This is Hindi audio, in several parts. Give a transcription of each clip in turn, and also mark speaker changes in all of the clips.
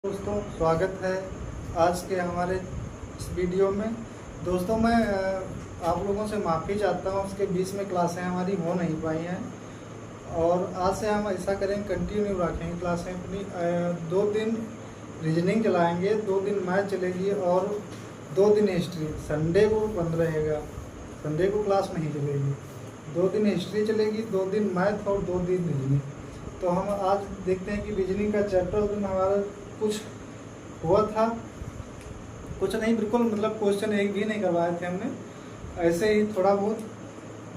Speaker 1: दोस्तों, स्वागत है आज के हमारे इस वीडियो में। दोस्तों, मैं आप लोगों से माफ़ी चाहता हूँ, उसके बीच में क्लासें हमारी हो नहीं पाई हैं और आज से हम ऐसा करेंगे, कंटिन्यू रखेंगे क्लासें अपनी। 2 दिन रीजनिंग चलाएंगे, 2 दिन मैथ चलेगी और 2 दिन हिस्ट्री। संडे को बंद रहेगा, संडे को क्लास नहीं चलेगी। 2 दिन हिस्ट्री चलेगी, 2 दिन मैथ और 2 दिन रीजनिंग। तो हम आज देखते हैं कि रीजनिंग का चैप्टर दिन हमारा कुछ हुआ था, कुछ नहीं, बिल्कुल मतलब क्वेश्चन एक भी नहीं करवाए थे हमने, ऐसे ही थोड़ा बहुत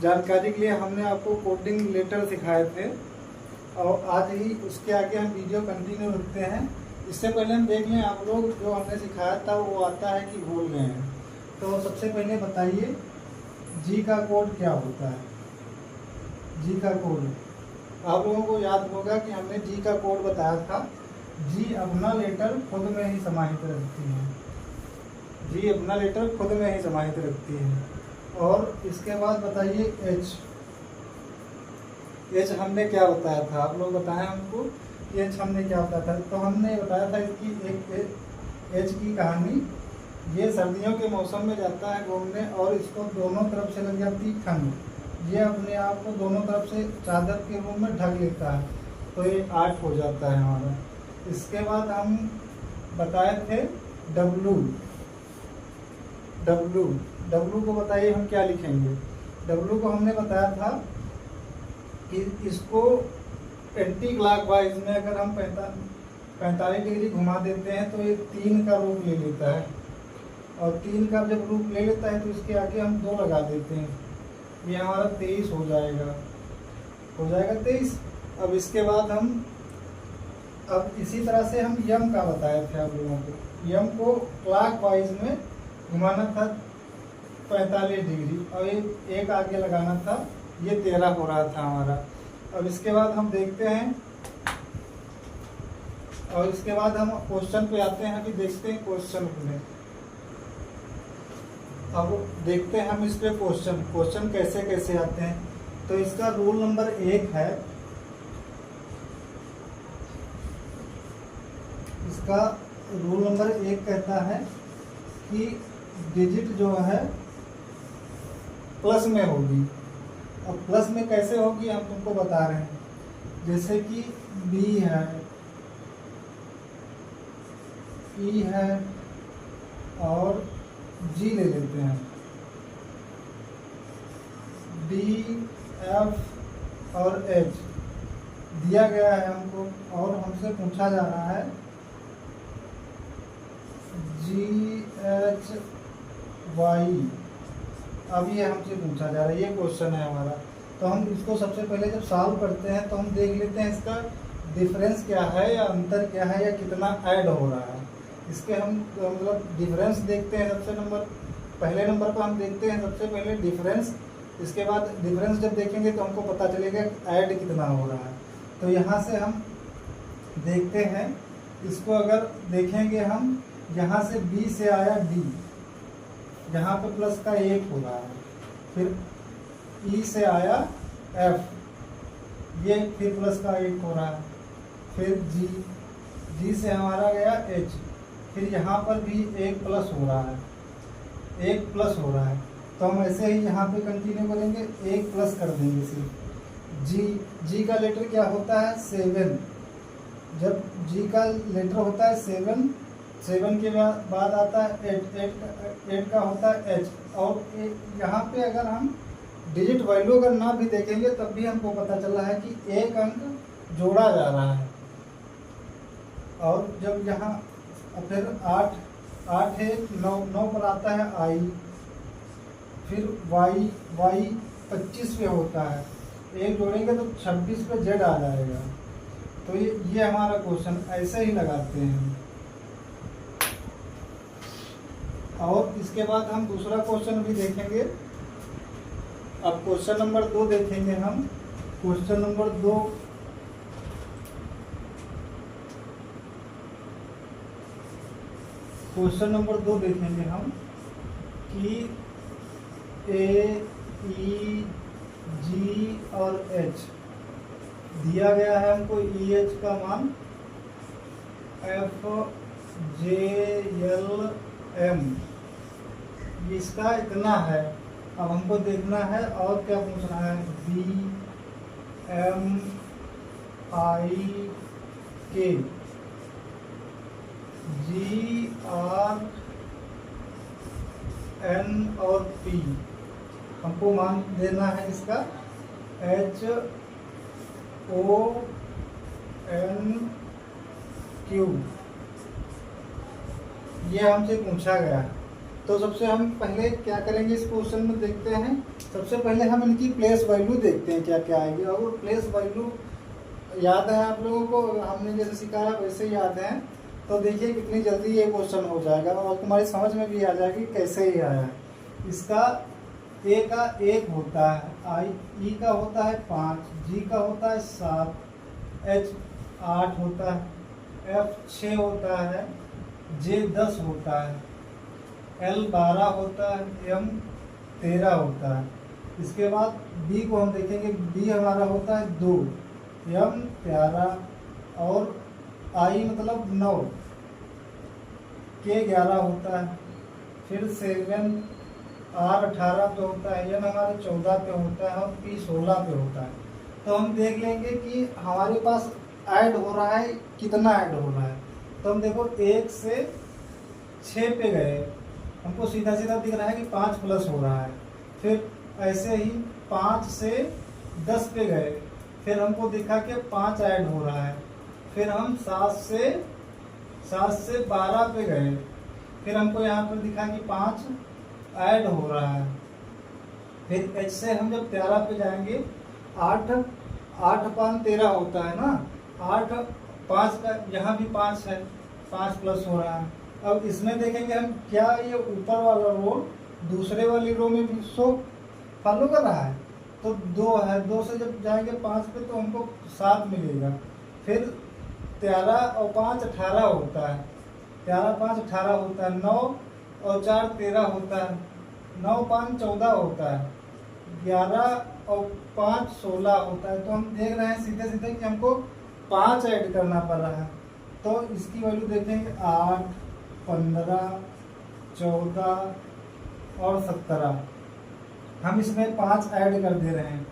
Speaker 1: जानकारी के लिए हमने आपको कोडिंग लेटर सिखाए थे और आज ही उसके आगे हम वीडियो कंटिन्यू रखते हैं। इससे पहले हम देख लें आप लोग जो हमने सिखाया था वो आता है कि भूल गए हैं। तो सबसे पहले बताइए जी का कोड क्या होता है। जी का कोड आप लोगों को याद होगा कि हमने जी का कोड बताया था। जी अपना लेटर खुद में ही समाहित रखती है, जी अपना लेटर खुद में ही समाहित रखती है। और इसके बाद बताइए एच। एच हमने क्या बताया था, आप लोग बताएं हमको एच हमने क्या बताया था। तो हमने बताया था इसकी एक एच की कहानी। ये सर्दियों के मौसम में जाता है घूमने और इसको दोनों तरफ से लग जाती ठंड। ये अपने आप को दोनों तरफ से चादर के रूप में ढक लेता है, तो ये 8 हो जाता है हमारा। इसके बाद हम बताए थे डब्लू। डब्लू डब्लू को बताइए हम क्या लिखेंगे। डब्लू को हमने बताया था कि इसको एंटी क्लॉकवाइज में अगर हम 45 डिग्री घुमा देते हैं तो ये 3 का रूप ले लेता है और 3 का जब रूप ले लेता है तो इसके आगे हम 2 लगा देते हैं, ये हमारा 23 हो जाएगा 23। अब इसके बाद हम अब इसी तरह से हम यम का बताए थे आप लोगों को। यम को क्लॉकवाइज में घुमाना था 45 डिग्री और ये 1 आगे लगाना था, ये 13 हो रहा था हमारा। अब इसके बाद हम देखते हैं और इसके बाद हम क्वेश्चन पे आते हैं। अभी देखते हैं क्वेश्चन में, अब देखते हैं हम इस पे क्वेश्चन कैसे कैसे आते हैं। तो इसका रूल नंबर 1 है, इसका रूल नंबर 1 कहता है कि डिजिट जो है प्लस में होगी। अब प्लस में कैसे होगी हम तुमको बता रहे हैं। जैसे कि बी है, ई है और जी ले लेते हैं, डी एफ और एच दिया गया है हमको और हमसे पूछा जा रहा है जी एच वाई। अब ये हमसे पूछा जा रहा है, ये क्वेश्चन है हमारा। तो हम इसको सबसे पहले जब सॉल्व करते हैं तो हम देख लेते हैं इसका डिफरेंस क्या है या अंतर क्या है या कितना ऐड हो रहा है। इसके हम मतलब डिफरेंस देखते हैं। पहले नंबर पर हम देखते हैं सबसे पहले डिफरेंस। इसके बाद डिफरेंस जब देखेंगे तो हमको पता चलेगा ऐड कितना हो रहा है। तो यहाँ से हम देखते हैं, इसको अगर देखेंगे हम, यहाँ से बी से आया डी, यहाँ पे प्लस का 1 हो रहा है। फिर ई से आया एफ, ये फिर प्लस का 1 हो रहा है। फिर जी से हमारा गया एच, फिर यहाँ पर भी 1 प्लस हो रहा है, 1 प्लस हो रहा है। तो हम ऐसे ही यहाँ पे कंटिन्यू करेंगे, 1 प्लस कर देंगे सिर्फ। जी का लेटर क्या होता है 7। जब जी का लेटर होता है 7 के बाद आता है 8 का होता है एच। और यहाँ पे अगर हम डिजिट वैल्यू अगर ना भी देखेंगे तब भी हमको पता चला है कि 1 अंक जोड़ा जा रहा है। और जब यहाँ फिर 8 है 9 पर आता है आई, फिर वाई 25 पे होता है, 1 जोड़ेंगे तो 26 पे जेड आ जाएगा। तो ये हमारा क्वेश्चन ऐसे ही लगाते हैं। और इसके बाद हम दूसरा क्वेश्चन भी देखेंगे। अब क्वेश्चन नंबर 2 देखेंगे हम। क्वेश्चन नंबर 2 देखेंगे हम कि ए, ई, जी और एच दिया गया है हमको। ई एच का मान एफ जे एल एम, इसका इतना है। अब हमको देखना है और क्या पूछना है, बी एम आई के जी आर एन और पी, हमको मान देना है इसका एच ओ एन क्यू, ये हमसे पूछा गया। तो सबसे हम पहले क्या करेंगे इस क्वेश्चन में देखते हैं। सबसे पहले हम इनकी प्लेस वैल्यू देखते हैं क्या क्या आएगी। और प्लेस वैल्यू याद है आप लोगों को, हमने जैसे सिखाया वैसे याद है। तो देखिए कितनी जल्दी ये क्वेश्चन हो जाएगा और तुम्हारी समझ में भी आ जाएगी कैसे ही आया। इसका ए का 1 होता है, आई ई का होता है 5, जी का होता है 7, एच 8 होता है, एफ 6 होता है, जे 10 होता है, एल 12 होता है, एम 13 होता है। इसके बाद बी को हम देखेंगे, बी हमारा होता है 2, एम 11 और आई मतलब 9, के 11 होता है, फिर 7 आर 18 पे होता है, एन हमारे 14 पे होता है और पी 16 पे होता है। तो हम देख लेंगे कि हमारे पास ऐड हो रहा है, कितना ऐड हो रहा है। तो हम देखो 1 से 6 पे गए, हमको सीधा सीधा दिख रहा है कि 5 प्लस हो रहा है। फिर ऐसे ही 5 से 10 पे गए, फिर हमको दिखा कि 5 ऐड हो रहा है। फिर हम 7 से 12 पे गए, फिर हमको यहाँ पर दिखा कि 5 ऐड हो रहा है। फिर एच से हम जब 13 पे जाएंगे, 8 5 13 होता है ना, 8 5 का यहाँ भी 5 है, 5 प्लस हो रहा है। अब इसमें देखेंगे हम क्या ये ऊपर वाला रो दूसरे वाली रो में भी शो फॉलो कर रहा है। तो 2 है, 2 से जब जाएंगे 5 पे तो हमको 7 मिलेगा। फिर 13 और 5 18 होता है, 13 5 18 होता है, 9 और 4 13 होता है, 9 5 14 होता है, 11 और 5 16 होता है। तो हम देख रहे हैं सीधे सीधे कि हमको 5 ऐड करना पड़ रहा है। तो इसकी वैल्यू देखेंगे 8 15 14 और 17। हम इसमें 5 ऐड कर दे रहे हैं।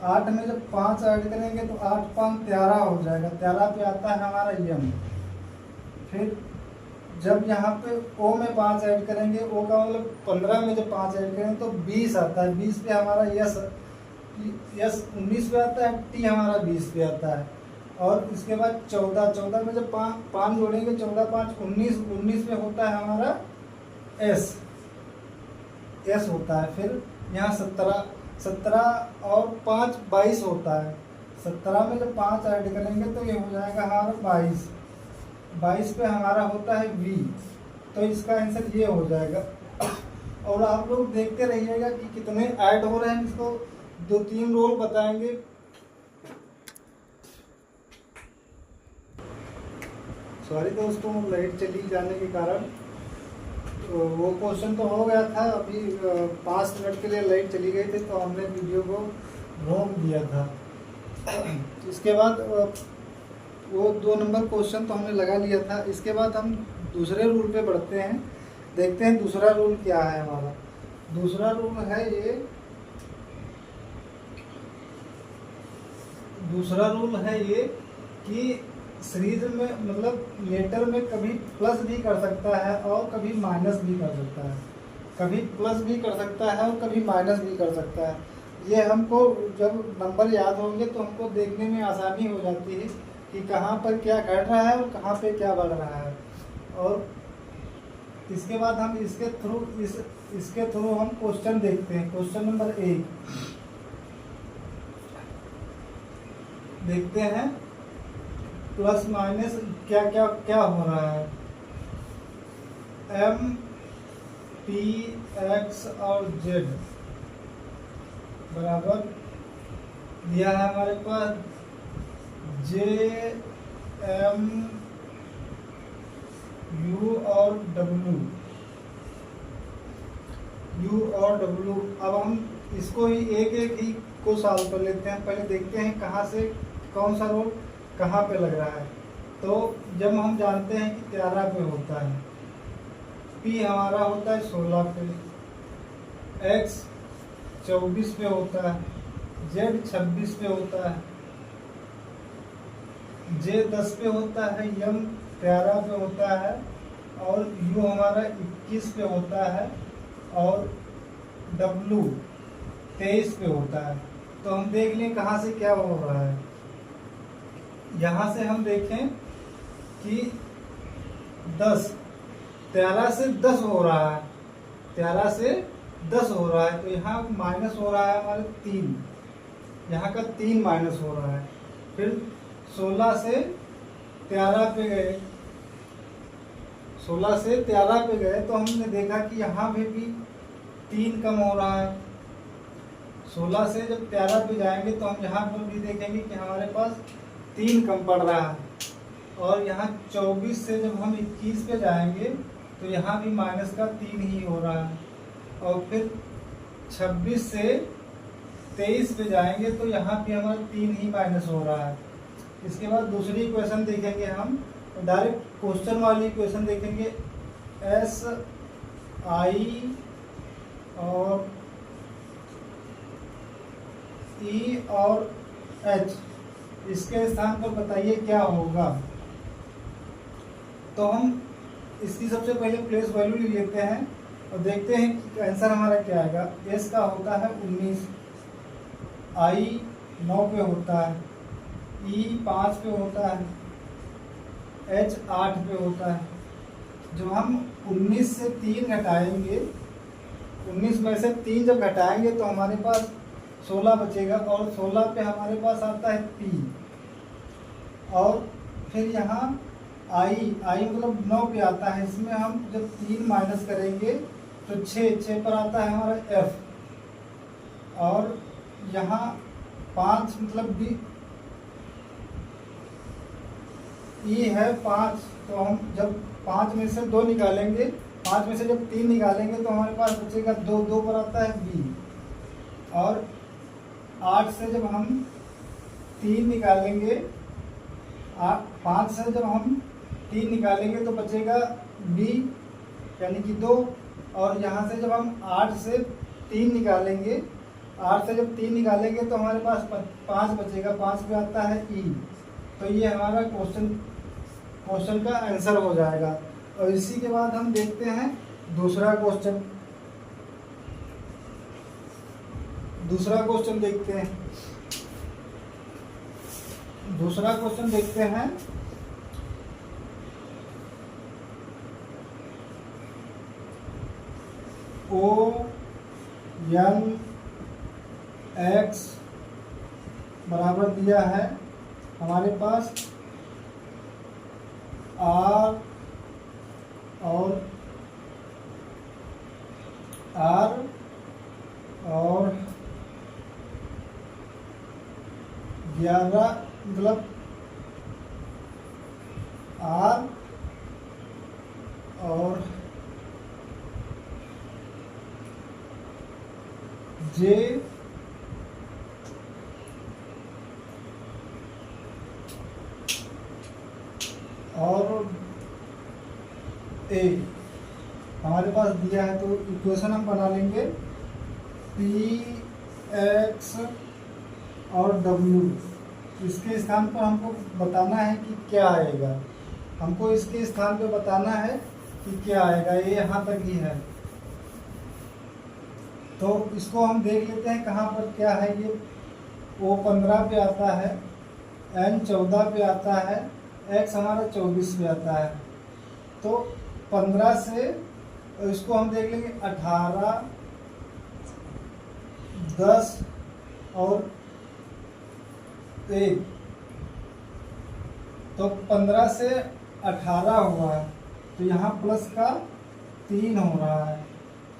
Speaker 1: 8 में जब 5 ऐड करेंगे तो 8 5 13 हो जाएगा, 13 पे आता है हमारा यम। फिर जब यहाँ पे ओ में 5 ऐड करेंगे, ओ का मतलब 15 में जब 5 ऐड करेंगे तो 20 आता है, 20 पे हमारा यस 19 पे आता है, टी हमारा 20 पे आता है। और इसके बाद 14 में जब 5 जोड़ेंगे, 14 5 19 पे होता है हमारा एस होता है। फिर यहाँ 17 और 5 22 होता है, 17 में जब 5 ऐड करेंगे तो ये हो जाएगा हमारा 22 पे हमारा होता है वी। तो इसका आंसर ये हो जाएगा। और आप लोग देखते रहिएगा कि कितने ऐड हो रहे हैं, इसको 2-3 रोल बताएंगे। सॉरी दोस्तों, लाइट चली जाने के कारण तो वो क्वेश्चन तो हो गया था। अभी 5 मिनट के लिए लाइट चली गई थी तो हमने वीडियो को रोक दिया था। इसके बाद वो 2 नंबर क्वेश्चन तो हमने लगा लिया था। इसके बाद हम दूसरे रूल पे बढ़ते हैं, देखते हैं दूसरा रूल क्या है हमारा। दूसरा रूल है ये, दूसरा रूल है ये कि सीरीज में मतलब लेटर में कभी प्लस भी कर सकता है और कभी माइनस भी कर सकता है, कभी प्लस भी कर सकता है और कभी माइनस भी कर सकता है। ये हमको जब नंबर याद होंगे तो हमको देखने में आसानी हो जाती है कि कहाँ पर क्या घट रहा है और कहाँ पे क्या बढ़ रहा है। और इसके बाद हम इसके थ्रू हम क्वेश्चन देखते हैं। क्वेश्चन नंबर 1 देखते हैं, प्लस माइनस क्या क्या क्या हो रहा है। एम पी एक्स और जेड बराबर दिया है हमारे पास जे एम यू और डब्ल्यू, अब हम इसको ही एक एक ही को सॉल्व कर लेते हैं। पहले देखते हैं कहाँ से कौन सा रोल कहाँ पे लग रहा है। तो जब हम जानते हैं कि 13 पे होता है, पी हमारा होता है 16 पे, एक्स 24 पे होता है, जेड 26 पे होता है, जे 10 पे होता है, यम 13 पे होता है, और यू हमारा 21 पे होता है, और डब्लू 23 पे होता है। तो हम देख लें कहाँ से क्या हो रहा है। यहाँ से हम देखें कि 13 से 10 हो रहा है, 13 से 10 हो रहा है, तो यहाँ माइनस हो रहा है हमारे 3, यहाँ का 3 माइनस हो रहा है। फिर 16 से 13 पे गए, 16 से 13 पे गए तो हमने देखा कि यहाँ पे भी 3 कम हो रहा है। 16 से जब 13 पे जाएंगे तो हम यहाँ पर भी देखेंगे कि हमारे पास 3 कम पड़ रहा है, और यहाँ 24 से जब हम 21 पे जाएंगे तो यहाँ भी माइनस का 3 ही हो रहा है, और फिर 26 से 23 पे जाएंगे तो यहाँ भी हमारा 3 ही माइनस हो रहा है। इसके बाद दूसरी इक्वेशन देखेंगे हम, तो डायरेक्ट क्वेश्चन वाली इक्वेशन देखेंगे, एस आई और ई और एच, इसके स्थान पर बताइए क्या होगा। तो हम इसकी सबसे पहले प्लेस वैल्यू ले लेते हैं और देखते हैं कि आंसर हमारा क्या आएगा। एस का होता है 19, आई 9 पे होता है, ई 5 पे होता है, एच 8 पे होता है। जब हम 19 से 3 घटाएंगे, 19 में से 3 जब घटाएंगे तो हमारे पास 16 बचेगा, और 16 पे हमारे पास आता है पी, और फिर यहाँ आई मतलब 9 पे आता है। इसमें हम जब 3 माइनस करेंगे तो 6 पर आता है हमारा एफ, और यहाँ 5 मतलब बी, ई है 5, तो हम जब 5 में से 2 निकालेंगे, 5 में से जब 3 निकालेंगे तो हमारे पास बचेगा 2 पर आता है बी, और 8 से जब हम 3 निकालेंगे, 5 से जब हम 3 निकालेंगे तो बचेगा बी यानी कि 2, और यहाँ से जब हम 8 से 3 निकालेंगे, 8 से जब 3 निकालेंगे तो हमारे पास 5 बचेगा, 5 पे आता है ई। तो ये हमारा क्वेश्चन का आंसर हो जाएगा। और इसी के बाद हम देखते हैं दूसरा क्वेश्चन देखते हैं। दूसरा क्वेश्चन देखते हैं, ओ एन एक्स बराबर दिया है हमारे पास आर और 11 मतलब आर और जे और ए हमारे पास दिया है। तो इक्वेशन हम बना लेंगे, पी एक्स और डब्ल्यू, इसके स्थान पर हमको बताना है कि क्या आएगा। हमको इसके स्थान पे बताना है कि क्या आएगा, ये यहाँ तक ही है। तो इसको हम देख लेते हैं कहाँ पर क्या है। ये ओ 15 पे आता है, एन 14 पे आता है, एक्स हमारा 24 पे आता है। तो 15 से इसको हम देख लेंगे 18, 10 और 1, तो 15 से 18 हुआ है, तो यहाँ प्लस का 3 हो रहा है।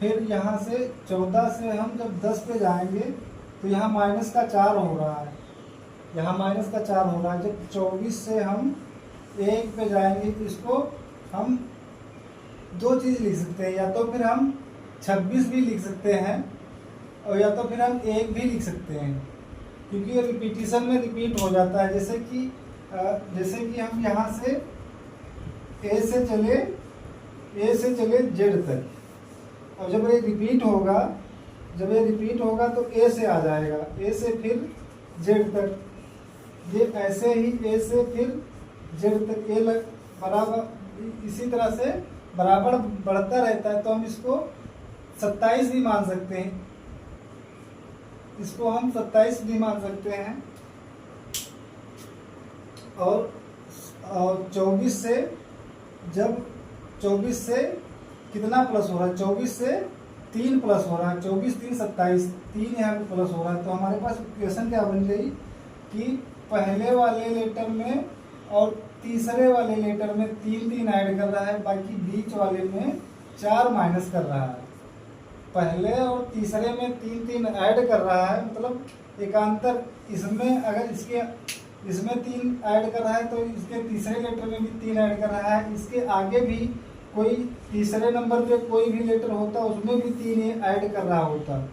Speaker 1: फिर यहाँ से 14 से हम जब 10 पे जाएंगे तो यहाँ माइनस का 4 हो रहा है, यहाँ माइनस का 4 हो रहा है। जब 24 से हम 1 पे जाएंगे तो इसको हम दो चीज़ लिख सकते हैं, या तो फिर हम 26 भी लिख सकते हैं और या तो फिर हम 1 भी लिख सकते हैं, क्योंकि ये रिपीटिशन में रिपीट हो जाता है। जैसे कि जैसे कि हम यहाँ से ए से चले जेड तक, और जब ये रिपीट होगा, तो ए से आ जाएगा, ए से फिर जेड तक, ये ऐसे ही ए से फिर जेड तक ए बराबर इसी तरह से बराबर बढ़ता रहता है। तो हम इसको 27 भी मान सकते हैं, इसको हम 27 भी मान सकते हैं। और 24 से, जब 24 से कितना प्लस हो रहा है, 24 से 3 प्लस हो रहा है, 24 3 27, 3 यहाँ पे प्लस हो रहा है। तो हमारे पास इक्वेशन क्या बन गई कि पहले वाले लेटर में और तीसरे वाले लेटर में 3 3 ऐड कर रहा है, बाकी बीच वाले में 4 माइनस कर रहा है। पहले और तीसरे में 3 3 ऐड कर रहा है, मतलब एकांतर इसमें अगर इसमें 3 ऐड कर रहा है तो इसके तीसरे लेटर में भी 3 ऐड कर रहा है। इसके आगे भी कोई तीसरे नंबर पे कोई भी लेटर होता उसमें भी 3 ऐड कर रहा होता,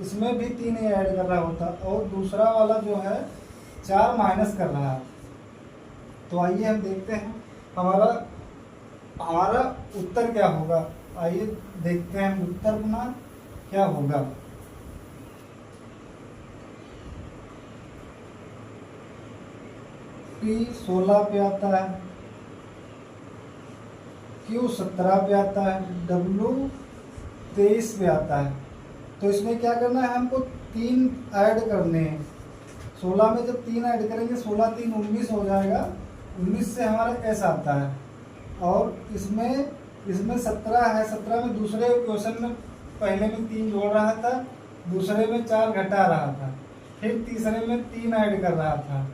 Speaker 1: इसमें भी 3 ऐड कर रहा होता, और दूसरा वाला जो है 4 माइनस कर रहा है। तो आइए हम देखते हैं हमारा उत्तर क्या होगा। आइए देखते हैं उत्तर अपना क्या होगा। P 16 पे आता है, Q 17 पे आता है, W 23 पे आता है। तो इसमें क्या करना है, हमको 3 ऐड करने हैं। 16 में जब 3 ऐड करेंगे, 16 3 19 हो जाएगा, 19 से हमारा S आता है। और इसमें 17 है, 17 में दूसरे क्वेश्चन में पहले में 3 जोड़ रहा था, दूसरे में 4 घटा रहा था, फिर तीसरे में 3 ऐड कर रहा था।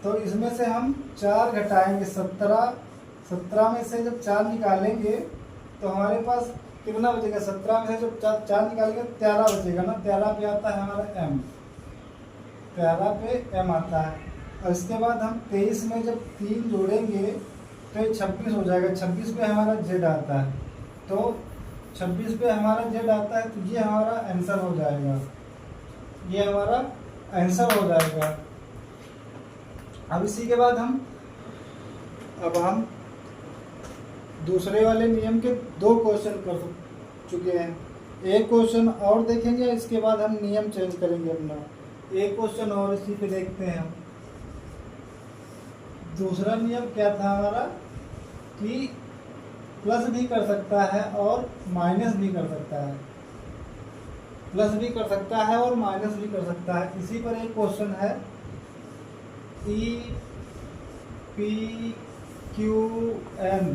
Speaker 1: तो इसमें से हम 4 घटाएंगे, 17 में से जब 4 निकालेंगे तो हमारे पास कितना बचेगा, 17 में से जब 4 निकालेंगे 13 बचेगा ना। 13 पे आता है हमारा M, 13 पे M आता है। और इसके बाद हम 23 में जब 3 जोड़ेंगे तो ये 26 हो जाएगा, 26 पे हमारा Z आता है। तो 26 पे हमारा Z आता है, तो ये हमारा आंसर हो जाएगा, ये हमारा आंसर हो जाएगा। अब इसी के बाद हम दूसरे वाले नियम के 2 क्वेश्चन कर चुके हैं। एक क्वेश्चन और देखेंगे, इसके बाद हम नियम चेंज करेंगे अपना। एक क्वेश्चन और इसी पे देखते हैं हम। दूसरा नियम क्या था हमारा कि प्लस भी कर सकता है और माइनस भी कर सकता है, प्लस भी कर सकता है और माइनस भी कर सकता है। इसी पर एक क्वेश्चन है, E P Q N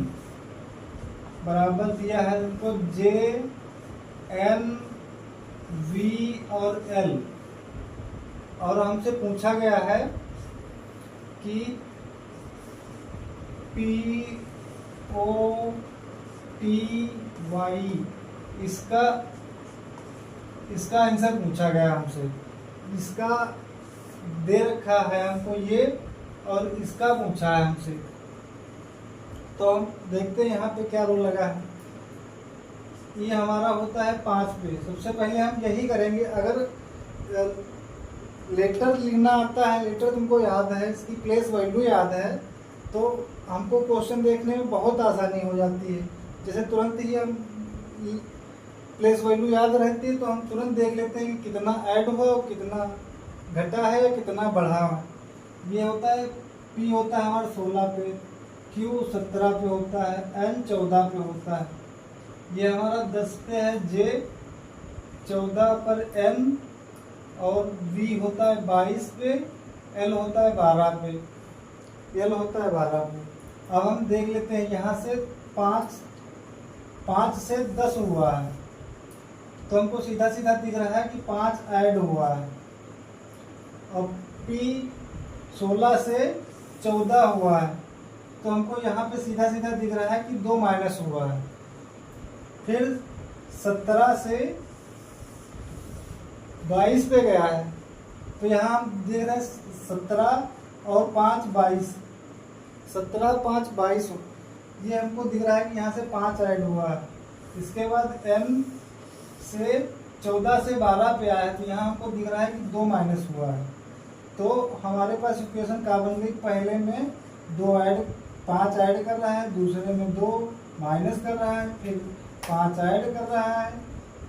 Speaker 1: बराबर दिया है उनको J N V और L, और हमसे पूछा गया है कि P O T Y इसका आंसर पूछा गया हमसे। इसका दे रखा है हमको ये, और इसका पूछा है हमसे। तो हम देखते हैं यहाँ पे क्या रूल लगा है। ये हमारा होता है 5 पे। सबसे पहले हम यही करेंगे, अगर लेटर लिखना आता है, लेटर तुमको याद है, इसकी प्लेस वैल्यू याद है, तो हमको क्वेश्चन देखने में बहुत आसानी हो जाती है। जैसे तुरंत ही हम प्लेस वैल्यू याद रहती है तो हम तुरंत देख लेते हैं कि कितना ऐड हुआ और कितना घटा है या कितना बढ़ा है। ये होता है P होता है हमारा 16 पे, Q 17 पे होता है, N 14 पे होता है, ये हमारा 10 पे है, J 14 पर N, और V होता है 22 पे, L होता है 12 पे, L होता है 12 पे। अब हम देख लेते हैं यहाँ से 5 से 10 हुआ है, तो हमको सीधा सीधा दिख रहा है कि 5 ऐड हुआ है। और P 16 से 14 हुआ है, तो हमको यहाँ पे सीधा सीधा दिख रहा है कि 2 माइनस हुआ है। फिर 17 से 22 पे गया है, तो यहाँ हम देख रहे हैं 17 और 5 22, 17 5 22, ये हमको दिख रहा है कि यहाँ से 5 ऐड हुआ है। इसके बाद M से 14 से 12 पे आया है, तो यहाँ हमको दिख रहा है कि 2 माइनस हुआ है। तो हमारे पास इक्वेशन क्या बन गई, पहले में 5 ऐड कर रहा है, दूसरे में 2 माइनस कर रहा है, फिर 5 ऐड कर रहा है,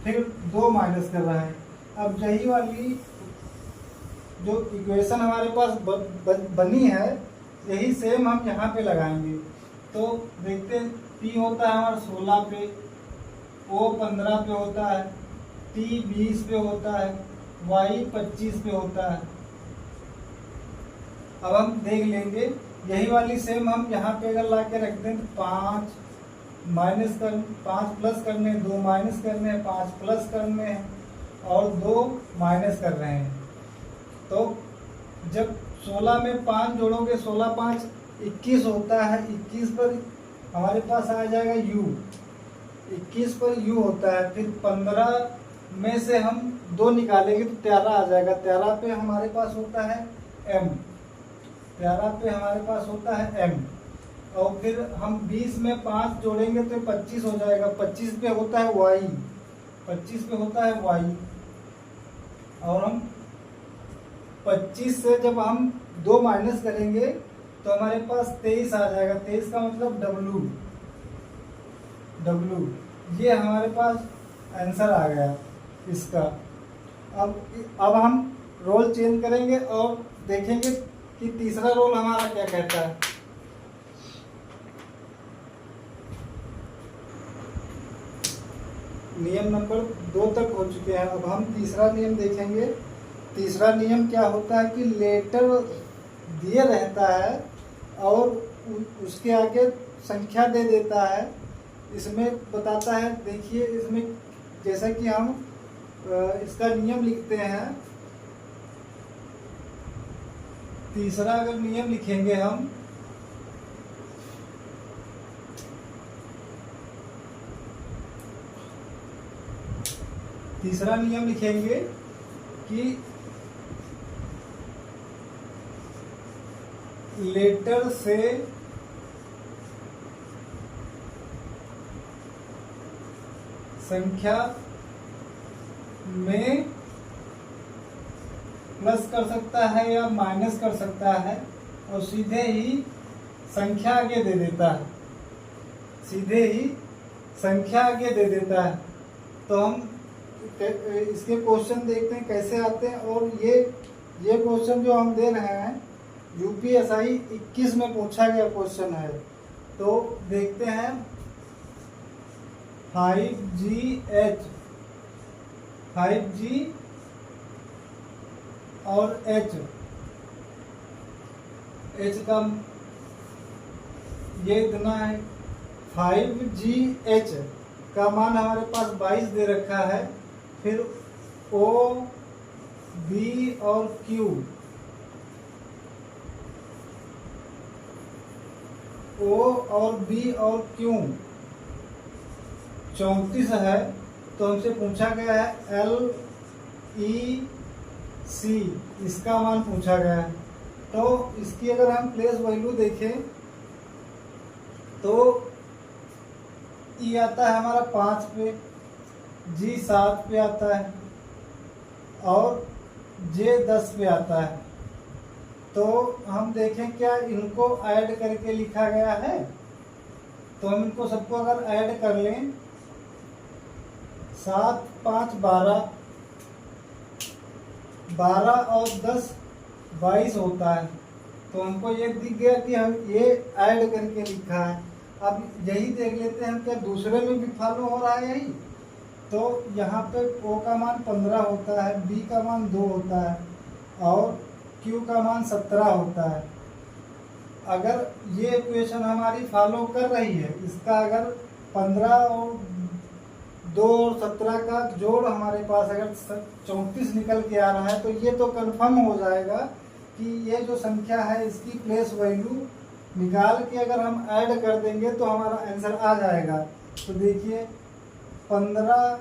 Speaker 1: फिर 2 माइनस कर रहा है। अब यही वाली जो इक्वेशन हमारे पास बनी है, यही सेम हम यहाँ पे लगाएंगे। तो देखते हैं, P होता है हमारा 16 पे, O 15 पे होता है, T 20 पे होता है, Y 25 पे होता है। अब हम देख लेंगे यही वाली सेम हम यहाँ पे अगर ला के रख दें तो 5 प्लस करने, 2 माइनस करने, 5 प्लस करने और 2 माइनस कर रहे हैं। तो जब 16 में 5 जोड़ोगे, 16 5 21 होता है, 21 पर हमारे पास आ जाएगा u, 21 पर u होता है। फिर 15 में से हम 2 निकालेंगे तो 13 आ जाएगा, 13 पे हमारे पास होता है m, 13 पे हमारे पास होता है m। और फिर हम 20 में 5 जोड़ेंगे तो 25 हो जाएगा, 25 पे होता है y, 25 पे होता है y। और हम 25 से जब हम 2 माइनस करेंगे तो हमारे पास 23 आ जाएगा, 23 का मतलब w। ये हमारे पास आंसर आ गया इसका। अब हम रोल चेंज करेंगे और देखेंगे कि तीसरा रोल हमारा क्या कहता है। नियम नंबर 2 तक हो चुके हैं, अब हम तीसरा नियम देखेंगे। तीसरा नियम क्या होता है कि लेटर दिए रहता है और उसके आगे संख्या दे देता है। इसमें बताता है, देखिए इसमें जैसा कि हम इसका नियम लिखते हैं, तीसरा अगर नियम लिखेंगे हम, तीसरा नियम लिखेंगे कि लेटर से संख्या में प्लस कर सकता है या माइनस कर सकता है और सीधे ही संख्या आगे दे देता है, सीधे ही संख्या आगे दे देता है। तो हम इसके क्वेश्चन देखते हैं कैसे आते हैं। और ये क्वेश्चन जो हम दे रहे हैं यूपीएसआई 21 में पूछा गया क्वेश्चन है। तो देखते हैं 5G और H का ये इतना है। 5GH का मान हमारे पास 22 दे रखा है। फिर O, B और Q, O और B और Q 34 है। तो हमसे पूछा गया है LEC, इसका मान पूछा गया है। तो इसकी अगर हम प्लेस वैल्यू देखें तो E आता है हमारा 5 पे, G 7 पे आता है और J 10 पे आता है। तो हम देखें क्या इनको ऐड करके लिखा गया है। तो हम इनको सबको अगर ऐड कर लें, 7 5 12, 12 और 10 22 होता है। तो हमको ये दिख गया कि हम ये ऐड करके लिखा है। अब यही देख लेते हैं क्या दूसरे में भी फॉलो हो रहा है यही। तो यहाँ पे O का मान 15 होता है, B का मान 2 होता है और Q का मान 17 होता है। अगर ये इक्वेशन हमारी फॉलो कर रही है, इसका अगर 15 और 2 और 17 का जोड़ हमारे पास अगर 34 निकल के आ रहा है, तो ये तो कंफर्म हो जाएगा कि ये जो संख्या है इसकी प्लेस वैल्यू निकाल के अगर हम ऐड कर देंगे तो हमारा आंसर आ जाएगा। तो देखिए 15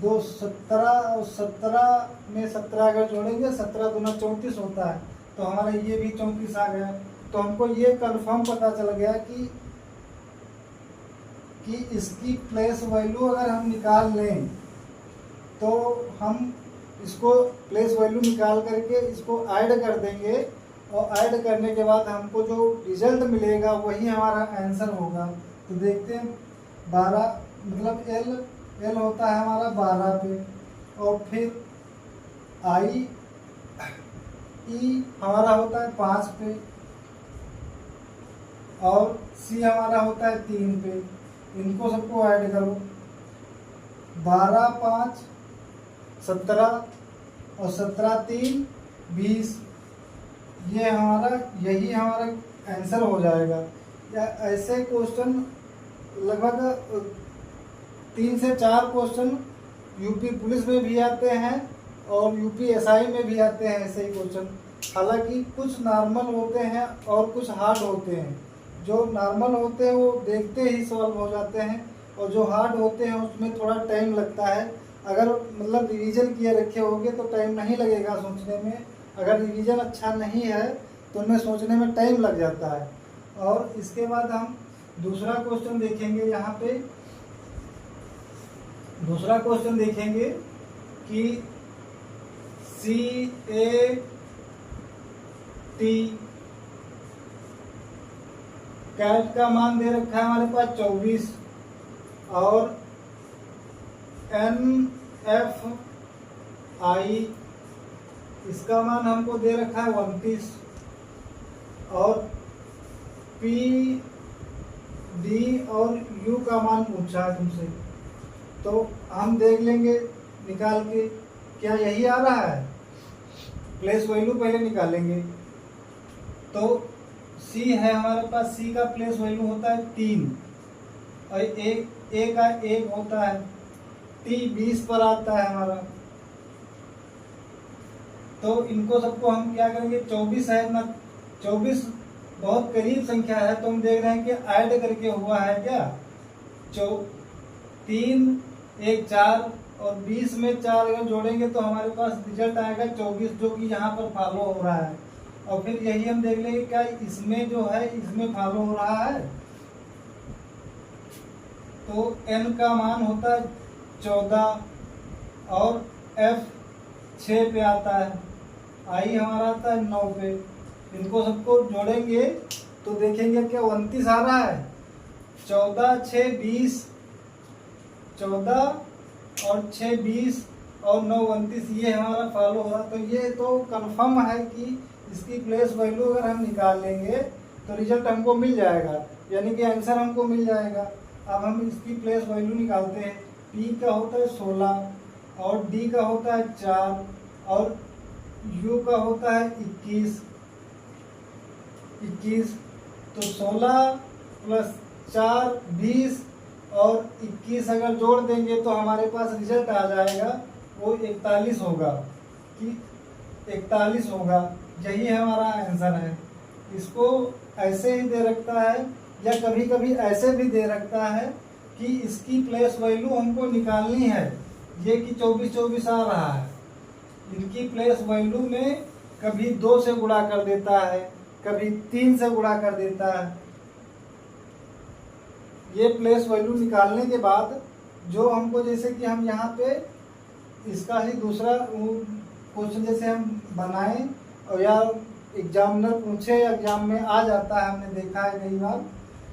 Speaker 1: 2 17 और 17 में 17 अगर जोड़ेंगे, 17 दूना 34 होता है। तो हमारा ये भी 34 आ गया। तो हमको ये कंफर्म पता चल गया कि इसकी प्लेस वैल्यू अगर हम निकाल लें तो हम इसको प्लेस वैल्यू निकाल करके इसको ऐड कर देंगे, और ऐड करने के बाद हमको जो रिजल्ट मिलेगा वही हमारा आंसर होगा। तो देखते हैं 12 मतलब एल होता है हमारा 12 पे, और फिर आई ई हमारा होता है 5 पे, और सी हमारा होता है 3 पे। इनको सबको ऐड करो, 12 5 17 और 17 3 20। ये हमारा यही हमारा आंसर हो जाएगा। या ऐसे क्वेश्चन लगभग 3 से 4 क्वेश्चन यूपी पुलिस में भी आते हैं और यूपी एसआई में भी आते हैं ऐसे ही क्वेश्चन। हालांकि कुछ नॉर्मल होते हैं और कुछ हार्ड होते हैं। जो नॉर्मल होते हैं वो देखते ही सॉल्व हो जाते हैं, और जो हार्ड होते हैं उसमें थोड़ा टाइम लगता है। अगर मतलब रिवीजन किए रखे होंगे तो टाइम नहीं लगेगा सोचने में, अगर रिवीजन अच्छा नहीं है तो उनमें सोचने में टाइम लग जाता है। और इसके बाद हम दूसरा क्वेश्चन देखेंगे। यहाँ पे दूसरा क्वेश्चन देखेंगे कि CAT कैट का मान दे रखा है हमारे पास 24, और NFI इसका मान हमको दे रखा है 29, और PD और U का मान पूछा है तुमसे। तो हम देख लेंगे निकाल के क्या यही आ रहा है। प्लेस वैल्यू पहले निकालेंगे। तो C है हमारे पास, C का प्लेस वैल्यू होता है 3, और A का 1 होता है। T 20 पर आता है हमारा। तो इनको सबको हम क्या करेंगे, 24 है ना, 24 बहुत करीब संख्या है तो हम देख रहे हैं कि ऐड करके हुआ है क्या। 3 1 4 और 20 में 4 अगर जोड़ेंगे तो हमारे पास रिजल्ट आएगा 24, जो कि यहाँ पर फॉलो हो रहा है। और फिर यही हम देख लेंगे क्या इसमें जो है इसमें फॉलो हो रहा है। तो n का मान होता है 14, और f 6 पे आता है, i हमारा आता है 9 पे। इनको सबको जोड़ेंगे तो देखेंगे क्या 29 आ रहा है। 14 6 20, 14 और 6 20 और 9 29, ये हमारा फॉलो हो रहा। तो ये तो कंफर्म है कि इसकी प्लेस वैल्यू अगर हम निकाल लेंगे तो रिजल्ट हमको मिल जाएगा, यानी कि आंसर हमको मिल जाएगा। अब हम इसकी प्लेस वैल्यू निकालते हैं। P का होता है 16, और D का होता है 4, और U का होता है 21। तो 16 प्लस 4 20 और 21 अगर जोड़ देंगे तो हमारे पास रिजल्ट आ जाएगा, वो 41 होगा कि 41 होगा। यही हमारा आंसर है। इसको ऐसे ही दे रखता है, या कभी कभी ऐसे भी दे रखता है कि इसकी प्लेस वैल्यू हमको निकालनी है। ये कि 24 24 आ रहा है, इनकी प्लेस वैल्यू में कभी 2 से गुणा कर देता है, कभी 3 से गुणा कर देता है। ये प्लेस वैल्यू निकालने के बाद जो हमको, जैसे कि हम यहाँ पे इसका ही दूसरा क्वेश्चन जैसे हम बनाएं और या एग्जामिनर पूछे, एग्जाम में आ जाता है, हमने देखा है कई बार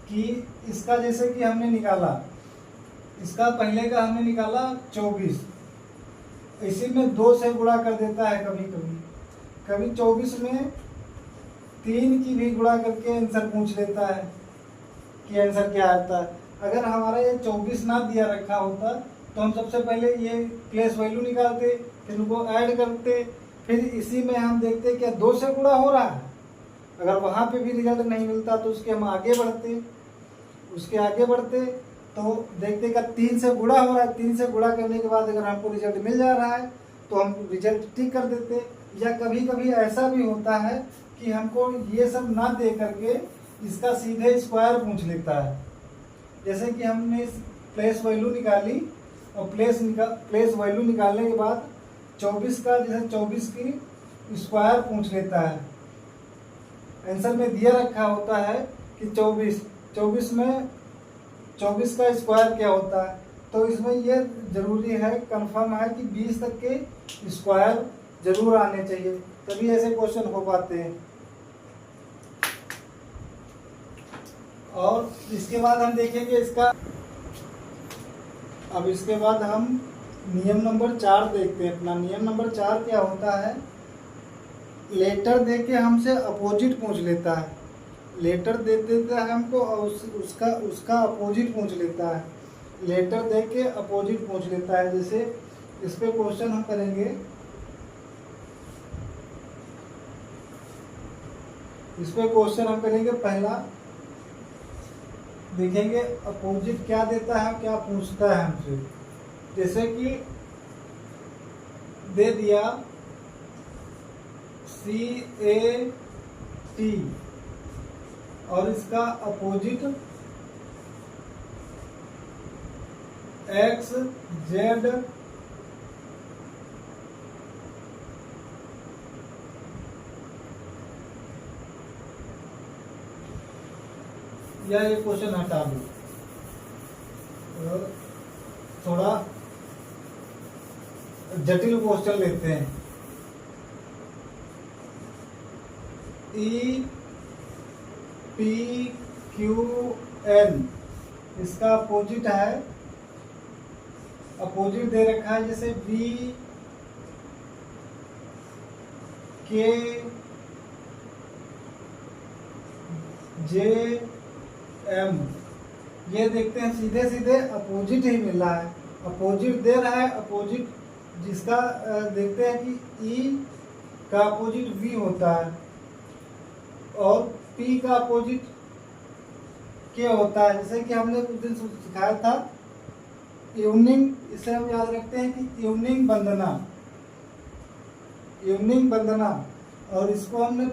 Speaker 1: कि इसका जैसे कि हमने निकाला, इसका पहले का हमने निकाला 24, इसी में 2 से गुणा कर देता है कभी कभी। कभी 24 में 3 की भी गुणा करके आंसर पूछ लेता है कि आंसर क्या आता है। अगर हमारा ये 24 ना दिया रखा होता तो हम सबसे पहले ये प्लेस वैल्यू निकालते, फिर उनको ऐड करते, फिर इसी में हम देखते क्या 2 से गुणा हो रहा है। अगर वहाँ पे भी रिजल्ट नहीं मिलता तो उसके हम आगे बढ़ते, उसके आगे बढ़ते तो देखते क्या 3 से गुणा हो रहा है। 3 से गुणा करने के बाद अगर हमको रिजल्ट मिल जा रहा है तो हम रिजल्ट ठीक कर देते। या कभी कभी ऐसा भी होता है कि हमको ये सब ना दे करके इसका सीधे स्क्वायर पूछ लेता है। जैसे कि हमने प्लेस वैल्यू निकाली, और प्लेस वैल्यू निकालने के बाद 24 का, जैसे 24 की स्क्वायर पूछ लेता है। आंसर में दिया रखा होता है कि 24 में 24 का स्क्वायर क्या होता है, तो इसमें ये जरूरी है, कंफर्म है कि 20 तक के स्क्वायर जरूर आने चाहिए, तभी ऐसे क्वेश्चन हो पाते हैं। और इसके बाद हम देखेंगे इसका, अब इसके बाद हम नियम नंबर 4 देखते हैं। अपना नियम नंबर 4 क्या होता है, लेटर दे के हमसे अपोजिट पूछ लेता है। लेटर दे देता है हमको और उसका अपोजिट पूछ लेता है। लेटर दे के अपोजिट पूछ लेता है। जैसे इस पे क्वेश्चन हम करेंगे, इस पे क्वेश्चन हम करेंगे। पहला देखेंगे अपोजिट क्या देता है, क्या पूछता है हमसे। जैसे कि दे दिया CAT और इसका अपोजिट XZ या ये क्वेश्चन हटा दो, थोड़ा जटिल क्वेश्चन लेते हैं। EPQN इसका अपोजिट है, अपोजिट दे रखा है। जैसे VKJM, ये देखते हैं सीधे सीधे अपोजिट ही मिल रहा है, अपोजिट दे रहा है। अपोजिट जिसका देखते हैं कि E का अपोजिट V होता है और P का अपोजिट K होता है। जैसे कि हमने कुछ दिन सिखाया था इवनिंग, इसे हम याद रखते हैं कि इवनिंग वंदना, इवनिंग वंदना। और इसको हमने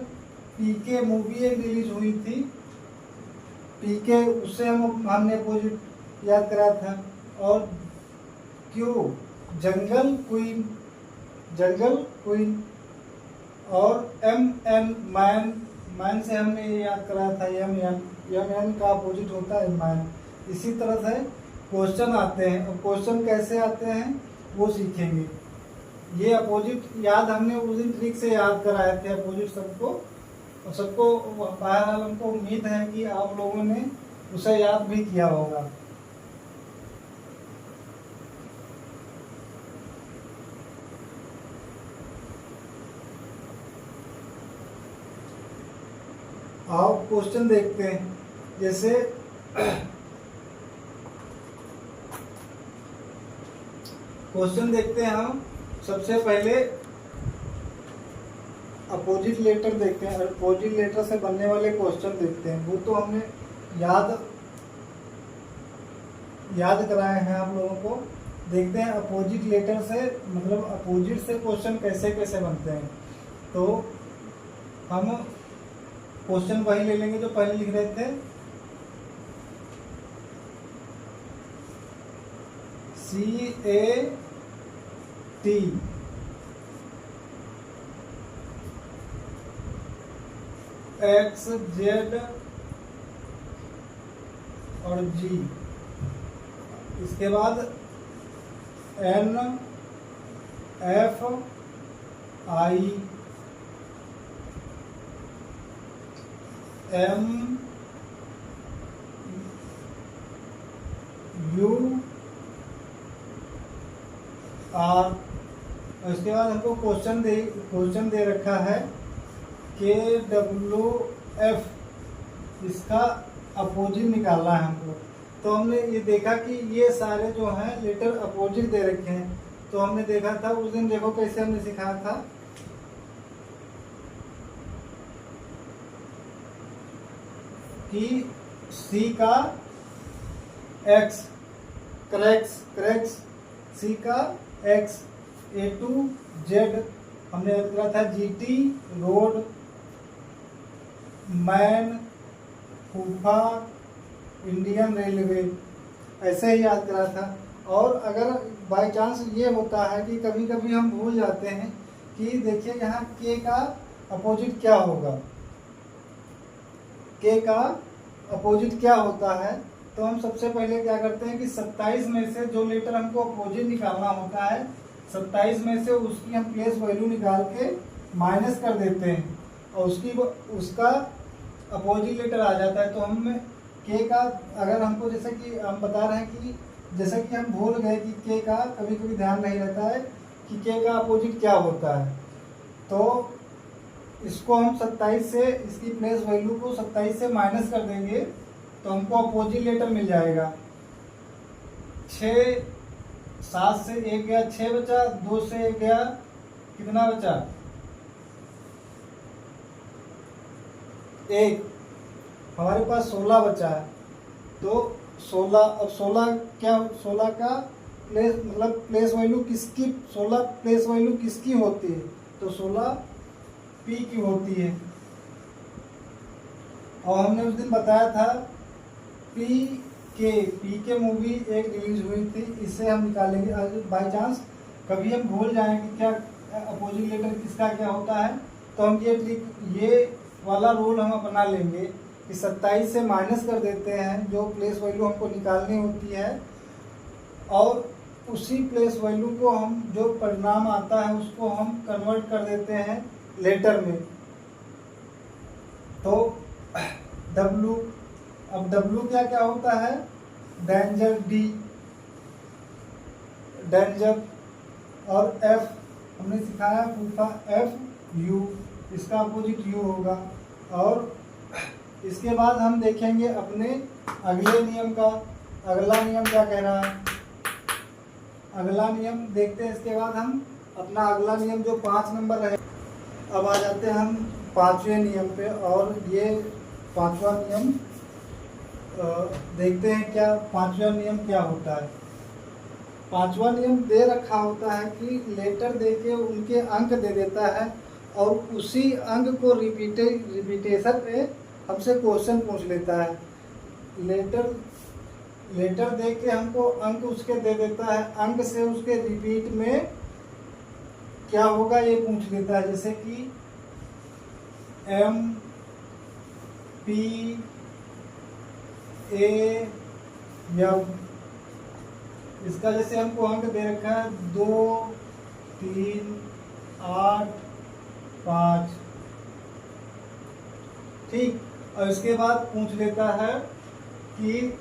Speaker 1: PK मूवी एक रिलीज हुई थी, PK, उससे हमने अपोजिट याद कराया था। और Q जंगल क्वीन, जंगल क्वीन। और MN मैन, मैन से हमने ये याद कराया था MN का अपोजिट होता है मैन। इसी तरह से क्वेश्चन आते हैं। अब क्वेश्चन कैसे आते हैं वो सीखेंगे। ये अपोजिट याद हमने उस दिन ट्रिक से याद कराए थे अपोजिट सबको, और सबको बहरहाल हमको उम्मीद है कि आप लोगों ने उसे याद भी किया होगा। आओ क्वेश्चन देखते हैं। जैसे क्वेश्चन देखते हैं हम। सबसे पहले अपोजिट लेटर देखते हैं, अपोजिट लेटर से बनने वाले क्वेश्चन देखते हैं। वो तो हमने याद कराए हैं आप लोगों को। देखते हैं अपोजिट लेटर से, मतलब अपोजिट से क्वेश्चन कैसे कैसे बनते हैं। तो हम क्वेश्चन वही ले लेंगे जो पहले लिख रहे थे। CAT XZ और G, इसके बाद NFI MUR। उसके बाद हमको क्वेश्चन दे रखा है KWF, इसका अपोजिट निकालना है हमको। तो हमने ये देखा कि ये सारे जो हैं लेटर अपोजिट दे रखे हैं। तो हमने देखा था उस दिन, देखो कैसे हमने सिखाया था कि C का X क्रैक्स, C का X, A to Z हमने याद करा था, GT रोड, मैन फूफा, इंडियन रेलवे, ऐसे ही याद करा था। और अगर बाय चांस ये होता है कि कभी कभी हम भूल जाते हैं कि देखिए यहाँ K का अपोजिट क्या होगा, K का अपोजिट क्या होता है। तो हम सबसे पहले क्या करते हैं कि 27 में से जो लेटर हमको अपोजिट निकालना होता है, 27 में से उसकी हम प्लेस वैल्यू निकाल के माइनस कर देते हैं और उसका अपोजिट लेटर आ जाता है। तो हम के का, अगर हमको जैसे कि हम बता रहे हैं कि जैसे कि हम भूल गए कि के का कभी कभी ध्यान नहीं रहता है कि के का अपोजिट क्या होता है, तो इसको हम 27 से, इसकी प्लेस वैल्यू को 27 से माइनस कर देंगे तो हमको अपोजिट लेटर मिल जाएगा। 6, 7 से 1 गया, 6 बचा, 2 से 1 गया, कितना बचा? 1। हमारे पास 16 बचा है। तो 16, अब 16 क्या, 16 का प्लेस मतलब प्लेस वैल्यू किसकी, 16 प्लेस वैल्यू किसकी होती है? तो 16 पी की होती है। और हमने उस दिन बताया था पी के मूवी एक रिलीज हुई थी, इससे हम निकालेंगे। बाई चांस कभी हम भूल जाएं कि क्या अपोजिट लेटर किसका क्या होता है, तो हम ये वाला रूल हम अपना लेंगे कि 27 से माइनस कर देते हैं जो प्लेस वैल्यू हमको निकालनी होती है, और उसी प्लेस वैल्यू को हम, जो परिणाम आता है उसको हम कन्वर्ट कर देते हैं लेटर में। तो W, अब W क्या क्या होता है? डेंजर, D डेंजर, और F हमने सिखाया फूफा, F U, इसका अपोजिट U होगा। और इसके बाद हम देखेंगे अपने अगले नियम का। अगला नियम क्या कह रहा है? अगला नियम देखते हैं, इसके बाद हम अपना अगला नियम जो 5 नंबर है। अब आ जाते हैं हम 5वें नियम पे, और ये 5वां नियम देखते हैं क्या 5वां नियम क्या होता है। 5वां नियम दे रखा होता है कि लेटर देके उनके अंक दे देता है और उसी अंक को रिपीटेशन पे हमसे क्वेश्चन पूछ लेता है। लेटर दे के हमको अंक उसके दे देता है, अंक से उसके रिपीट में क्या होगा ये पूछ लेता है। जैसे कि M P A M, इसका जैसे हमको अंक दे रखा है 2 3 8 5, ठीक। और इसके बाद पूछ लेता है कि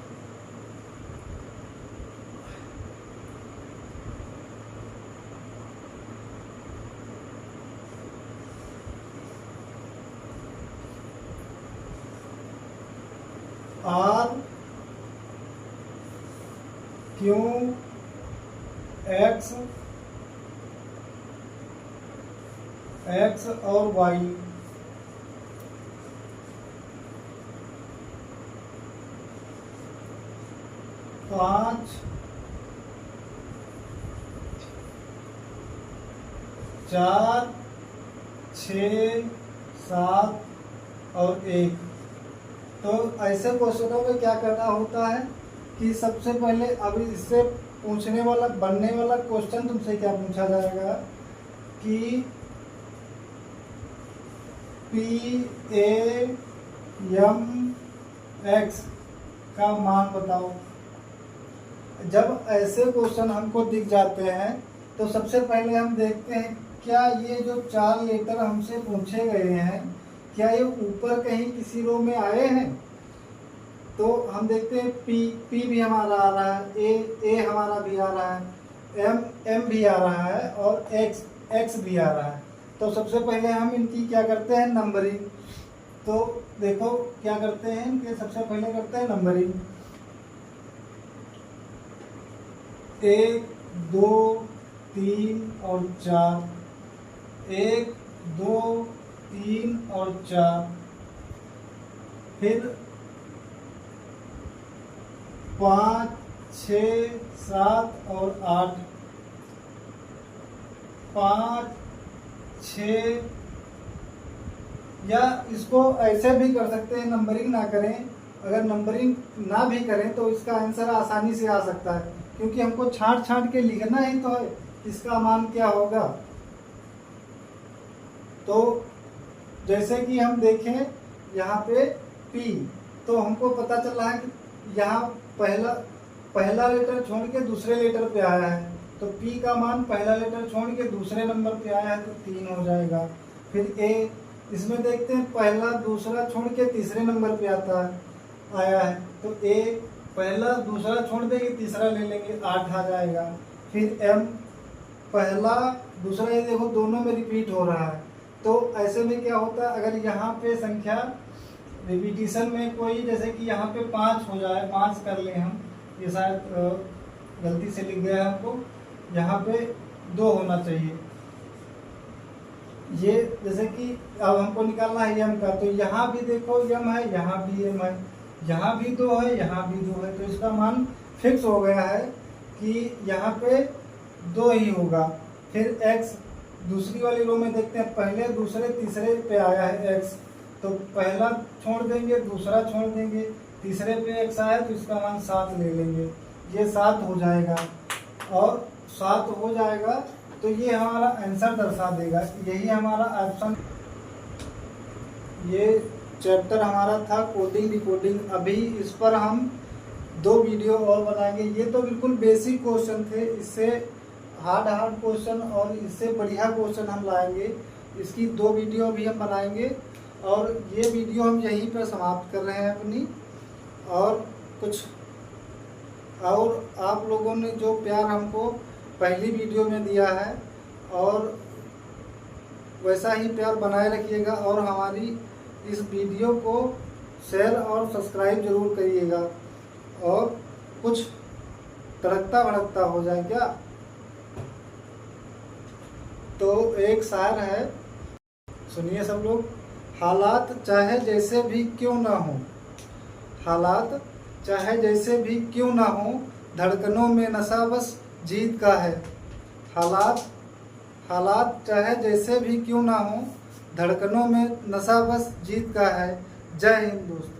Speaker 1: R Q X और Y, 5 4 6 7 और 1। तो ऐसे क्वेश्चनों में क्या करना होता है कि सबसे पहले, अभी इससे पूछने वाला, बनने वाला क्वेश्चन तुमसे क्या पूछा जाएगा कि PAMX का मान बताओ। जब ऐसे क्वेश्चन हमको दिख जाते हैं तो सबसे पहले हम देखते हैं क्या ये जो 4 लेटर हमसे पूछे गए हैं क्या ये ऊपर कहीं किसी रो में आए हैं। तो हम देखते हैं P भी हमारा आ रहा है, A हमारा भी आ रहा है, M भी आ रहा है और X भी आ रहा है। तो सबसे पहले हम इनकी क्या करते हैं, नंबरिंग। तो देखो क्या करते हैं कि सबसे पहले करते हैं नंबरिंग। 1 2 3 और 4, 1 2 3 और 4, फिर 5 6 7 और 8, 5 6, या इसको ऐसे भी कर सकते हैं, नंबरिंग ना करें। अगर नंबरिंग ना भी करें तो इसका आंसर आसानी से आ सकता है, क्योंकि हमको छांट के लिखना ही तो है इसका मान क्या होगा। तो जैसे कि हम देखें यहाँ पे P, तो हमको पता चल रहा है कि यहाँ पहला लेटर छोड़ के दूसरे लेटर पे आया है, तो P का मान पहला लेटर छोड़ के दूसरे नंबर पे आया है तो 3 हो जाएगा। फिर A, इसमें देखते हैं पहला दूसरा छोड़ के तीसरे नंबर पे आया है, तो A पहला दूसरा छोड़ देंगे तीसरा ले लेंगे, 8 आ जाएगा। फिर M, पहला दूसरा, ये देखो दोनों में रिपीट हो रहा है, तो ऐसे में क्या होता है, अगर यहाँ पे संख्या रिपीटिशन में कोई, जैसे कि यहाँ पे 5 हो जाए, 5 कर लें हम, ये शायद गलती से लिख गया है हमको, यहाँ पे 2 होना चाहिए। ये जैसे कि अब हमको निकालना है m का, तो यहाँ भी देखो m है, यहाँ भी m है, यहाँ भी 2 है, यहाँ भी 2 है, तो इसका मान फिक्स हो गया है कि यहाँ पे 2 ही होगा। फिर x, दूसरी वाली रो में देखते हैं, पहले दूसरे तीसरे पे आया है x, तो पहला छोड़ देंगे दूसरा छोड़ देंगे, तीसरे पे x आया तो इसका मान 7 ले लेंगे, ये 7 हो जाएगा। और 7 हो जाएगा तो ये हमारा आंसर दर्शा देगा। यही हमारा ऑप्शन, ये चैप्टर हमारा था कोडिंग डिकोडिंग। अभी इस पर हम 2 वीडियो और बनाएंगे। ये तो बिल्कुल बेसिक क्वेश्चन थे, इससे हार्ड क्वेश्चन और इससे बढ़िया क्वेश्चन हम लाएंगे। इसकी 2 वीडियो भी हम बनाएंगे और ये वीडियो हम यहीं पर समाप्त कर रहे हैं अपनी। और कुछ और आप लोगों ने जो प्यार हमको पहली वीडियो में दिया है, और वैसा ही प्यार बनाए रखिएगा, और हमारी इस वीडियो को शेयर और सब्सक्राइब जरूर करिएगा। और कुछ तड़कता भड़कता हो जाए क्या, तो एक शायर है, सुनिए सब लोग। हालात चाहे जैसे भी क्यों ना हो, हालात चाहे जैसे भी क्यों ना हो, धड़कनों में नशा बस जीत का है। हालात चाहे जैसे भी क्यों ना हो, धड़कनों में नशा बस जीत का है। जय हिंद दोस्तों।